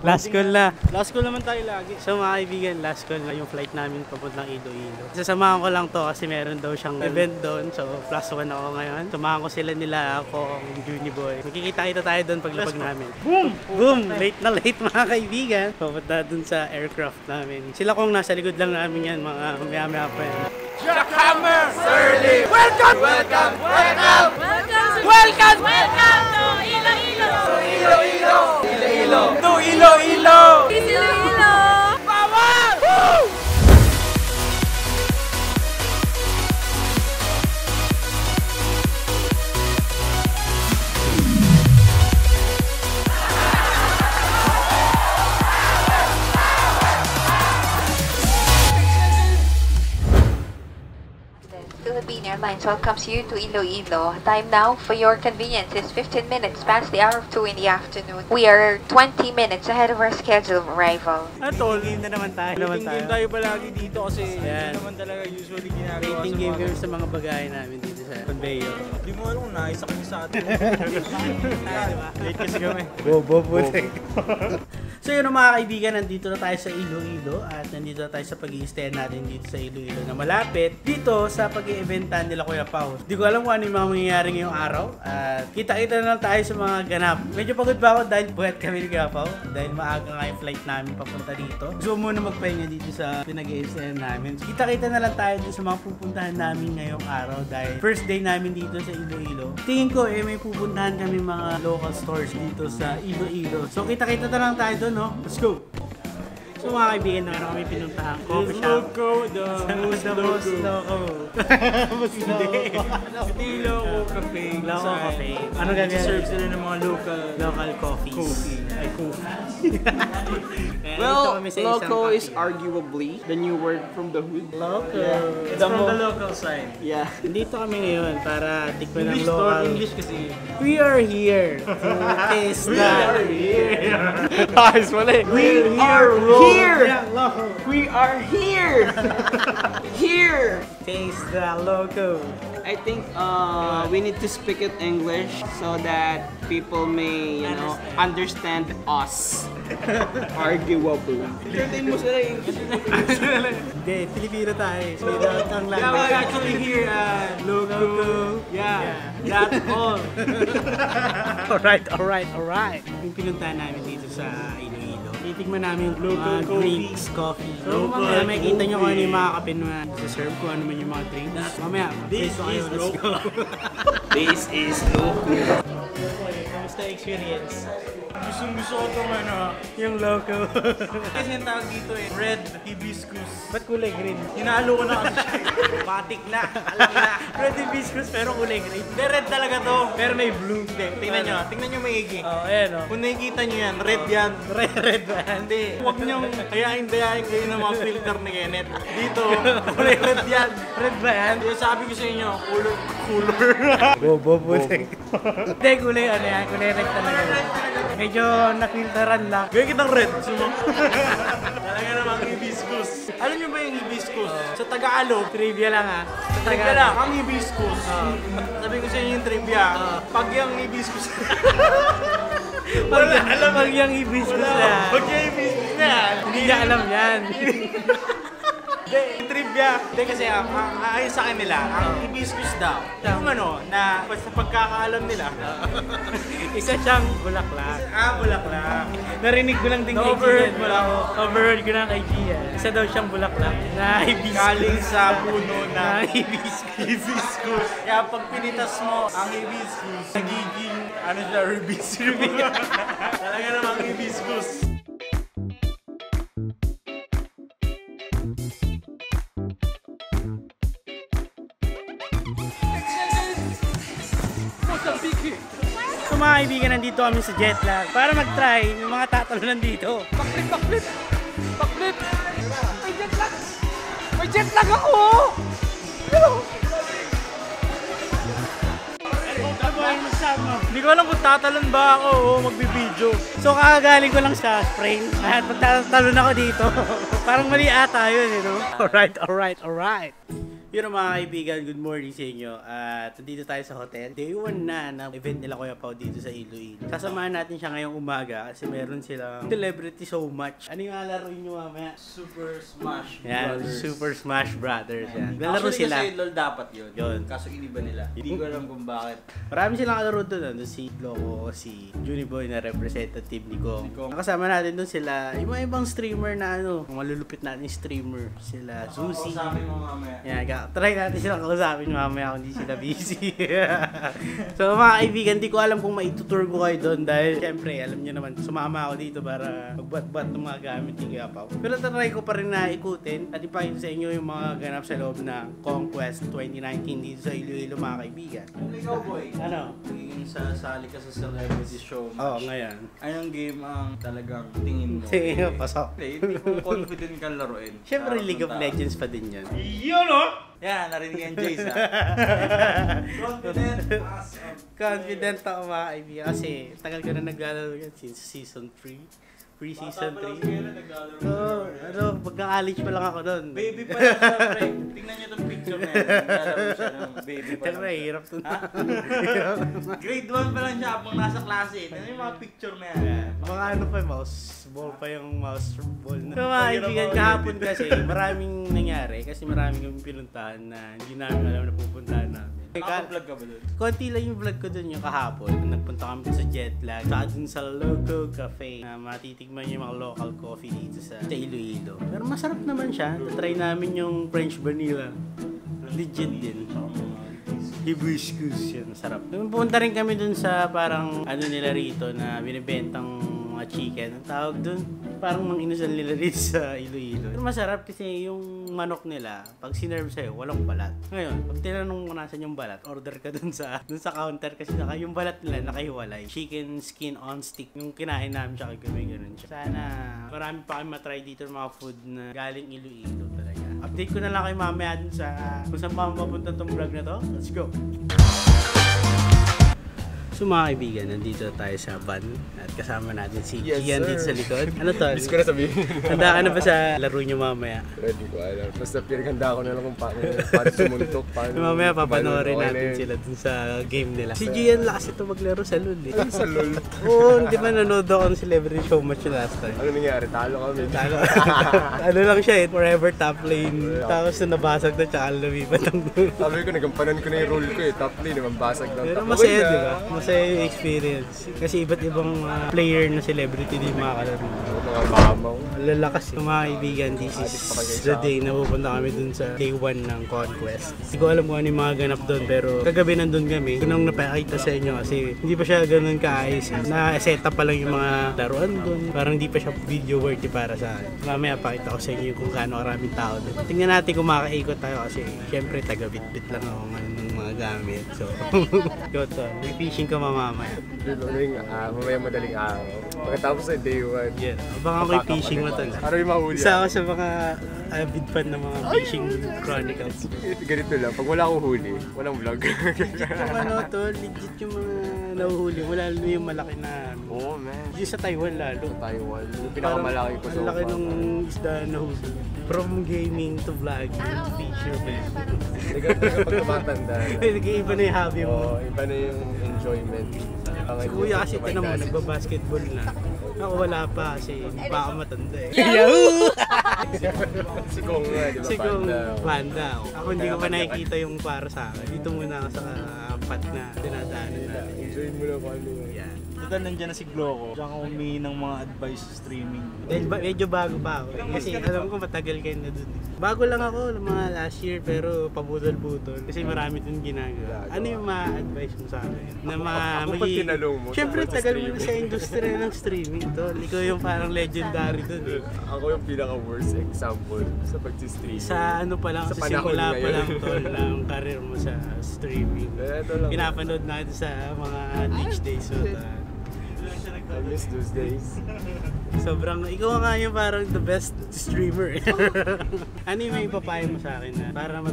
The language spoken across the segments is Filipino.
Last call na. Last call naman tayo lagi. So mga kaibigan, last call na yung flight namin papuntang Iloilo. Sasamahan ko lang to kasi meron daw siyang event doon. So plus one ako ngayon. Samahan ko sila nila ako, Juniboy. Magkikita-kita tayo doon paglapag namin. Boom! Boom! Late na late mga kaibigan. Papunta doon sa aircraft namin. Sila kung nasa likod lang namin yan, mga maya-maya pa yan. Jackhammer! Surly! Welcome! Welcome! Welcome! Welcome! Welcome! Welcome to Iloilo! To Iloilo! Iloilo! To Iloilo! Iloilo! Power! Woo! Philippine Airlines welcomes you to Iloilo. Time now, for your convenience, is 15 minutes past the hour of 2 in the afternoon. We are 20 minutes ahead of our schedule of arrival. Tol, game na naman tayo. Rating game tayo palagi dito kasi Yan. hindi naman talaga usually ginagawa Rating sa game mga kami sa mga bagay namin dito sa conveyor. Hindi mo alam kung naisa kami sa atin. Late kasi kami. Bobo putik. So yun mga kaibigan, nandito na tayo sa Iloilo at nandito na tayo sa pag-i-stay natin dito sa Iloilo na malapit dito sa pag-i-eventan nila Kuya Pao. Di ko alam kung ano yung mga mangyayari ngayong araw at kita-kita na lang tayo sa mga ganap. Medyo pagod ba ako dahil buhat kami ni Kuya Pao dahil maaga nga yung flight namin papunta dito. Gusto muna magpahinga dito sa pinag-i-stay namin. Kita-kita na lang tayo dito sa mga pupuntahan namin ngayong araw dahil first day namin dito sa Iloilo. Tingin ko may pupuntahan kami mga local stores dito sa Iloilo. So kita-kita na lang tayo doon. No? Let's go! So mga kaibigan, na kami pinuntahan coffee shop. The most loco. Ito yung Loco Cafe. Loco Cafe. Ano gagawin? Serve sila ng mga local coffees. Ay, coffee. Well, loco is arguably the new word from the hood. Loco. It's from the local side. Yeah. Dito kami ngayon para tikman ng English store, local. English kasi. We are here to taste We are here. Guys, mali. We are here. Yeah, loco. We are here. Here. Taste the loco. I think we need to speak it English so that people may, you know, understand us. Arguable. Entertain mo sila English. Hindi, Pilipino tayo. So, ang Yeah, language. we're actually here at Loco. Yeah, that's all. Alright. Yung pinuntahan namin dito sa Iloilo. Titigman namin yung mga drinks, coffee. So, mamaya makikita nyo kung ano yung mga kape na serve ko, ano man yung mga drinks. Mamaya, This is let's go. This is Loco. Kamusta experience? Gusto ko itong Yung loco. kasi yung tawag dito red hibiscus. Ba't kulay green? Hinalo ko na kasi siya. Batik na, alam na. Red hibiscus pero kulay green. Hindi, red talaga to. Pero may blue. Hindi, tingnan nyo maigi. Oh, ayan o. Kung nakikita nyo yan, red yan. Red ba yan? Hindi, huwag nyong dayain kayo ng mga filter ni Kenneth. Dito, kulay red yan. Red ba yan? Yung sabi ko sa inyo, color. Bobo putik. Hindi, kulay ano yan. Kulay red talaga. Medyo nakiltaran lang. Gawin kitang red, sumo. Talaga namang hibiscus. Alam nyo ba yung hibiscus? Sa Tagalog, Trivia lang ha. Sa trivia lang, ang hibiscus. Sabi ko sa inyo yung trivia, pag yung hibiscus. Pag yung hibiscus na. Pag yung hibiscus na yan. Hindi niya alam yan. Hindi, yung trivia. Hindi kasi ayon sa akin nila, ang hibiscus daw, yung na sa pagkakaalam nila, Isa siyang bulaklak. bulaklak. Narinig ko lang din kay Na-overheard Gian. mo lang. Overheard ko lang kay Gian. Isa daw siyang bulaklak na hibiscus. Galing sa puno Na ng hibiscus. hibiscus. Kaya pag pinitas mo ang hibiscus, nagiging, hibiscus. Talaga namang hibiscus. So mga kaibigan, nandito kami sa Jetlag para mag-try yung mga tatalunan dito. Backflip! May jetlag ako! Hindi ko alam kung tatalon ba ako o magbibideo. So kakagaling ko lang sa sprain at pagtatalon ako dito. Parang mali ata yun, you know? Alright. Yun mga kaibigan, good morning sa inyo. At nandito tayo sa hotel. Day 1 na ng event nila Kuya Pao dito sa Iloilo. Sasamahan natin siya ngayong umaga kasi meron silang celebrity so much. Ano yung lalaroin nyo mamaya? Super Smash Yan, Brothers. Super Smash Brothers. Yan. Lalaro Actually, sila. kasi LOL dapat yun. Yun. Kaso iniba nila. Hindi ko alam kung bakit. Marami silang kalaro doon. Doon si Loco, si Juniboy na representative ni Kong. Ni Kong. Nakasama natin doon sila, yung mga ibang streamer na malulupit natin yung streamer. Sila Susie. Kausapin mo mamaya. Yan, try natin silang kausapin mamaya kung hindi sila busy. So mga kaibigan, di ko alam kung maitutour ko kayo doon dahil syempre, alam nyo naman, sumama ako dito para magbat-bat ng mga gamit ni Kuya Pao. Pero try ko pa rin na ikutin at ipakita sa inyo yung mga ganap sa loob ng Conquest 2019 dito sa Iloilo mga kaibigan. Kung ikaw, boy, Ano? magiging sasali ka sa celebrity show match. Oo, ngayon. Anong game ang talagang tingin mo? Sige, pasok. Hindi mo confident kang laruin. Syempre, Sa League of punta. Legends pa din yun. Yun, oh! Yan, narinig yan, Jace, ha? Confident as a Confident ako mga kaibigan kasi tagal ko na naglalaro yan since season 3. Pre-season 3. Oo, pagka-college pa lang ako doon. Baby pa lang siya, pre. Tingnan niyo itong picture na yan. Naglalaro siya ng baby pa Pero lang. hirap to na. Grade 1 pa lang siya habang nasa klase. Tingnan yung mga picture na yan. Mga ano pa, mouse ball pa yung mouse ball na. So mga kaibigan, kahapon kasi maraming nangyari kasi maraming kami pinuntahan na hindi namin alam na pupuntahan namin. Naka-vlog ka ba doon? Konti lang yung vlog ko dun yung kahapon. Nagpunta kami sa Jetlag. Saka dun sa Loco Cafe na matitigman yung mga local coffee dito sa Iloilo. Pero masarap naman siya. Try namin yung French vanilla. Legit din. Hibiscus yan. Masarap. Pumunta rin kami dun sa parang ano nila rito na binibentang mga chicken. Ang tawag dun, parang mang inusal nila rito sa Iloilo. Pero masarap kasi yung manok nila, pag sinerve sa'yo, walang balat. Ngayon, pag tinanong mo nasan yung balat, order ka dun sa counter kasi yung balat nila nakahiwalay. Chicken skin on stick. Yung kinain namin siya kagabi, ganun siya. Sana marami pa kami matry dito ng mga food na galing Iloilo talaga. Update ko na lang kayo mamaya dun sa kung saan pa mapunta tong vlog na to. Let's go! So mga kaibigan, nandito tayo sa van at kasama natin si Gian dito sa likod. Ano to? Miss ko na sabihin. Handa ka na ba sa laro nyo mamaya? Hindi ko alam. Basta pinaganda ko na lang kung paano sumuntok. Mamaya papanoorin natin sila dun sa game nila. Si Gian lakas ito maglaro sa LOL eh. Sa LOL. Oo, di ba nanood ako ng celebrity show match last time? Ano nangyari? Talo kami. Talo. Ano lang siya eh, forever top lane. Tapos na nabasag na tsaka lumipat ang Sabi ko, nagampanan ko na yung role ko eh. Top lane, naman basag ng Pero top. masaya, di ba? Masaya yung experience. Kasi iba't ibang player na celebrity din makakalaro. Mga mamaw. Lalakas yung mga kaibigan. This is the day na pupunta kami dun sa day 1 ng Conquest. Hindi ko alam kung ano yung mga ganap dun pero kagabi nandun kami. Yun ang napakita sa inyo kasi hindi pa siya ganun kaayos. Na-set up pa lang yung mga laruan dun. Parang hindi pa siya video worthy para sa akin. Mamaya pakita ko sa inyo kung gaano karaming tao dun. Tingnan natin kung makaikot tayo kasi syempre taga-bit-bit lang ako ng mga gamit. So, go to. May fishing ka mamaya. Mamaya madaling araw. Pagkatapos ay day 1. Yeah. Abangan ko yung fishing mo to. Ano yung mahuli? Isa ako sa mga avid fan ng mga fishing chronicles. Ganito lang. Pag wala akong huli, walang vlog. Yung ano to, legit yung mga nahuhuli. Wala lalo yung malaki na. Oo, man. Yung sa Taiwan lalo. Taiwan. Yung pinakamalaki ko sa Ang laki nung isda na huli. From gaming to vlogging to fisherman. Talaga pag tumatanda na. Nag-iiba na yung hobby mo. Oo, iba na yung enjoyment. Si kuya kasi tinan mo, nagbabasketball na. Ako wala pa kasi hindi pa ako matanda eh. Si Kong nga, di ba? Si Kong Panda. Panda. Ako hindi ko pa nakikita yung para sa akin. Dito muna ako sa pat na dinadaanan natin. Enjoy mo na kung ano yun. Yan. Total, nandiyan na si Gloco. Diyan ka humingi ng mga advice sa streaming. Dahil medyo bago pa ako. Kasi alam ko matagal kayo na dun. Bago lang ako, mga last year, pero pabudol-budol. Kasi marami dun ginagawa. Ano yung ma-advise mo sa akin? Na Ako pag tinanong mo, siyempre, sa tagal mo na streaming. sa industriya ng streaming, tol. Ikaw yung parang legendary dun. Ako yung pinaka-worst example sa pag-stream. Sa ano pa lang, Sa sa panahon simula pa ngayon. lang, tol, ng career mo sa streaming. Ito lang. Pinapanood natin sa mga Twitch days. So, I miss those days. sobrang, ikaw nga yung parang the best streamer. Ano yung may ipapayo mo sa akin na para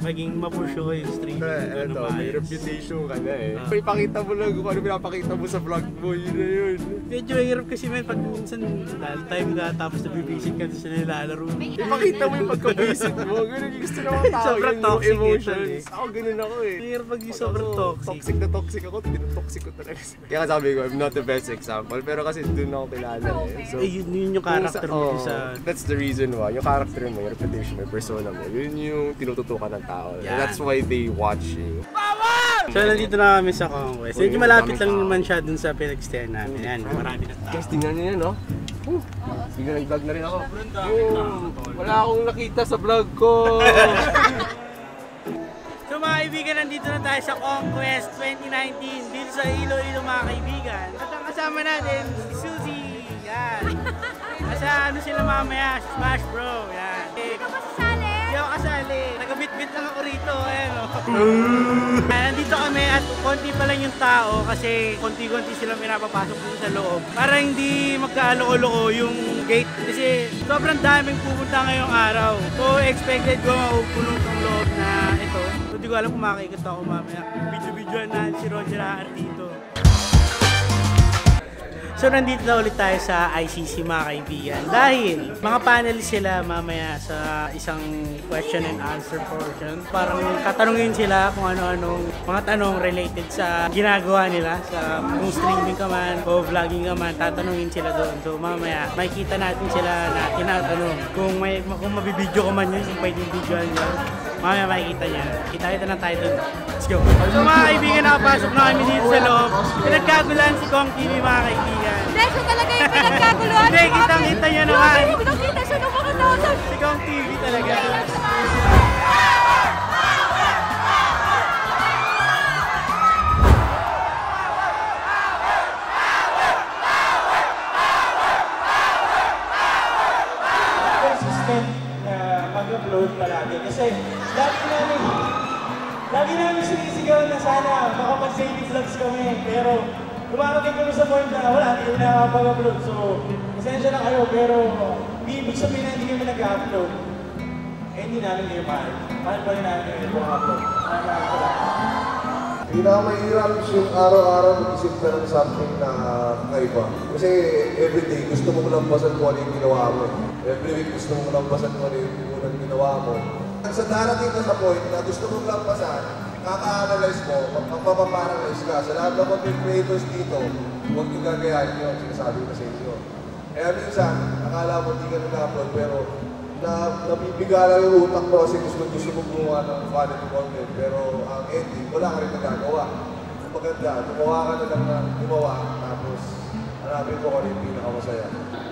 maging mapusyo ko yung streaming. Eto, may reputation ka na eh. Ipakita mo lang kung ano pinapakita mo sa vlog mo, yun na yun. Medyo hirap kasi men, pag minsan dahil time ka tapos nabibisit ka sa nilalaro. Ipakita mo yung pagka-visit mo, ganun yung gusto ng mga tao, Sobrang yung toxic emotions. ito eh. Ako ganun ako eh. Mahirap pag yung sobrang toxic. Toxic na toxic ako, tinutoxic ko talaga. Kaya nga sabi ko, I'm not the best example, pero kasi dun ako kilala eh. So, Yun yung character mo sa... That's the reason why, yung character mo, yung reputation mo, yung persona mo, yun yung tinututukan ng tao. Yan. And that's why they watch you. So nandito na kami sa Conquest. Medyo malapit lang naman siya dun sa pinag-stay namin. Yan, marami na tao. Guys, tingnan niyo yan, no? Bigla nag-vlog na rin ako. Wala akong nakita sa vlog ko. So mga kaibigan, nandito na tayo sa Conquest 2019 dito sa Iloilo mga kaibigan. At ang kasama natin, si Suzy. Yan. Kasi ano sila mamaya, Smash Bro. Yan. Hindi ako kasali. Nagabit-bit lang ako rito. Ayan o. Nandito kami at konti pa lang yung tao kasi konti-konti silang pinapapasok dito sa loob. Para hindi magkaaloko-loko yung gate. Kasi sobrang daming pupunta ngayong araw. So expected ko mapupuno tong loob na ito. So di ko alam kung makikita ako mamaya. Video-videoan na si Roger Haar dito. So nandito na ulit tayo sa ICC mga kaibigan dahil mga panelists sila mamaya sa isang question and answer portion. Parang tatanungin sila kung ano-anong mga tanong related sa ginagawa nila sa kung streaming ka man o vlogging ka man, tatanungin sila doon. So mamaya makikita natin sila na tinatanong kung mabibideo ka man yun, kung pwedeng videoan nyo. Mamaya makikita niya. Kita na tayo doon. Let's go! So mga kaibigan, nakapasok na kami dito sa loob. Pinagkagulan si Kong TV mga kaibigan. Dahil siya talaga yung pinagkaguluhan. Hindi, kitang-kita niya naman. Nakita siya nung mga tao. Si Kong TV talaga. Consistent na mag-upload palagi. Kasi lagi namin sinisigaw na sana makapag-daily vlogs kami. Pero lumarating kami sa point na wala, hindi kami nakapag-upload. So, pasensya na kayo, pero ibig sabihin na hindi kami nag-upload. Eh, hindi namin kayo mahal. Mahal pa rin namin kayo upload. Pinakamahirap yung araw-araw mag-isip ka ng something na kakaiba. Kasi everyday gusto mo lampasan kung ano yung ginawa mo. Every week gusto mo lampasan kung ano yung ginawa mo. Sa darating ka sa point na gusto mong lampasan, kaka-analyze mo, magpapaparalyze ka. Sa lahat ng content creators dito, huwag yung gagayahin nyo, sinasabi ko sa inyo. Kaya minsan, akala mo hindi ka nag-upload, pero nabibiga lang yung utak mo kasi gusto mong gumawa ng quality content. Pero ang ending, wala ka rin nagagawa. Ang maganda, gumawa ka na lang na gumawa, tapos hanapin mo kung ano yung pinakamasaya.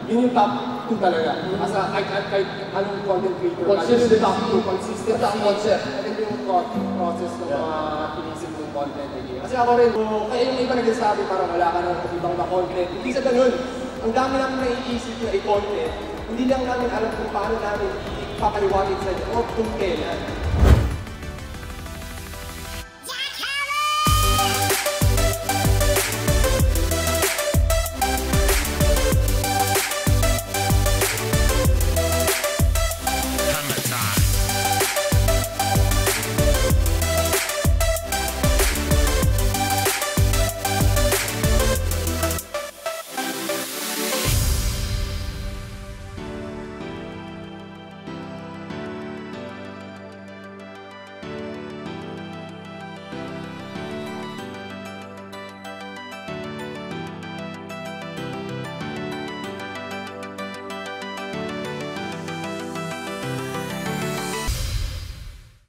Yun yung top 2 talaga. Asa kahit anong content creator. Consistent top 2. Consistent top concept. Ito yung process ng mga pinisip ng content idea. Kasi ako rin, kaya yung iba nagsasabi parang wala ka ng ibang na content. Hindi sa ganun. Ang dami namin naiisip na i-content. Hindi lang namin alam kung paano namin ipapaliwanag sa inyo o kung kailan.